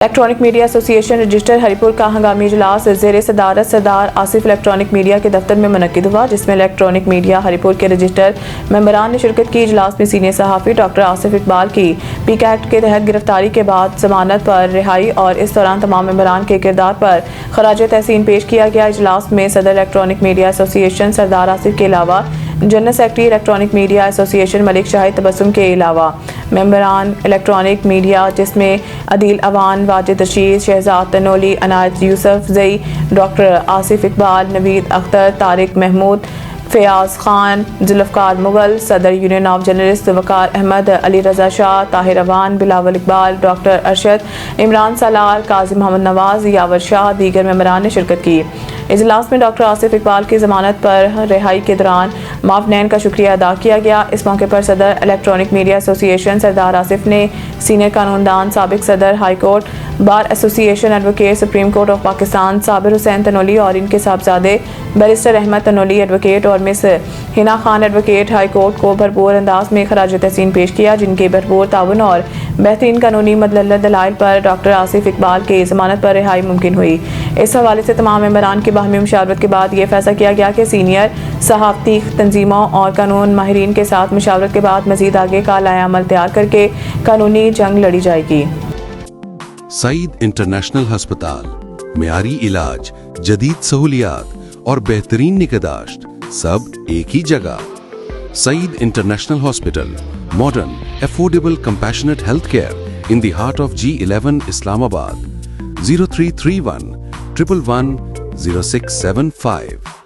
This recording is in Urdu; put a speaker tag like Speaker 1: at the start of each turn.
Speaker 1: الیکٹرانک میڈیا ایسوسی ایشن رجسٹر ہریپور کا ہنگامی اجلاس زیر صدارت سردار آصف الیکٹرانک میڈیا کے دفتر میں منعقد ہوا، جس میں الیکٹرانک میڈیا ہریپور کے رجسٹر ممبران نے شرکت کی۔ اجلاس میں سینئر صحافی ڈاکٹر آصف اقبال کی پیک ایکٹ کے تحت گرفتاری کے بعد ضمانت پر رہائی اور اس دوران تمام ممبران کے کردار پر خراج تحسین پیش کیا گیا۔ اجلاس میں صدر الیکٹرانک میڈیا ایسوسی ایشن سردار آصف کے علاوہ جنرل سیکرٹری الیکٹرانک میڈیا ایسوسی ایشن ملک شاہد تبسم کے علاوہ ممبران الیکٹرانک میڈیا جس میں عدیل اوان، واجد رشید، شہزاد تنولی، عنایت یوسف زئی، ڈاکٹر آصف اقبال، نوید اختر، طارق محمود، فیاض خان، ذوالفقار مغل، صدر union of journalist Waqar Ahmed, Ali Raza Shah, Tahir Awan, Bilawal Iqbal, doctor Arshad, Imran Salar, Qazi Muhammad نواز، یاور شاہ، دیگر ممبران نے شرکت کی۔ اجلاس میں ڈاکٹر آصف اقبال کی ضمانت پر رہائی کے دوران معاونین کا شکریہ ادا کیا گیا۔ اس موقع پر صدر الیکٹرانک میڈیا ایسوسی ایشن سردار آصف نے سینئر قانون دان، سابق صدر high court bar association, advocate supreme court of Pakistan Sabir Hussain Tanoli اور ان کے صاحبزادے بیرسٹر احمد تنولی ایڈوکیٹ اور Miss Hina Khan advocate high court کو بھرپور انداز میں خراج تحسین پیش کیا، جن کے بھرپور تعاون اور بہترین قانونی مدلل دلائل پر ڈاکٹر آصف اقبال کی ضمانت پر رہائی ممکن ہوئی۔ اس حوالے سے تمام ممبران کی باہمی مشاورت کے بعد یہ فیصلہ کیا گیا کہ سینئر صحافتی تنظیموں اور قانون ماہرین کے ساتھ مشاورت کے بعد مزید آگے کا لائحہ عمل تیار کر کے قانونی جنگ لڑی جائے گی۔
Speaker 2: سعید انٹرنیشنل ہسپتال، معیاری علاج، جدید سہولیات اور بہترین نگہداشت سب ایک ہی جگہ۔ Saeed international hospital, modern, affordable, compassionate health care in the heart of G11 Islamabad. 0331 111 0675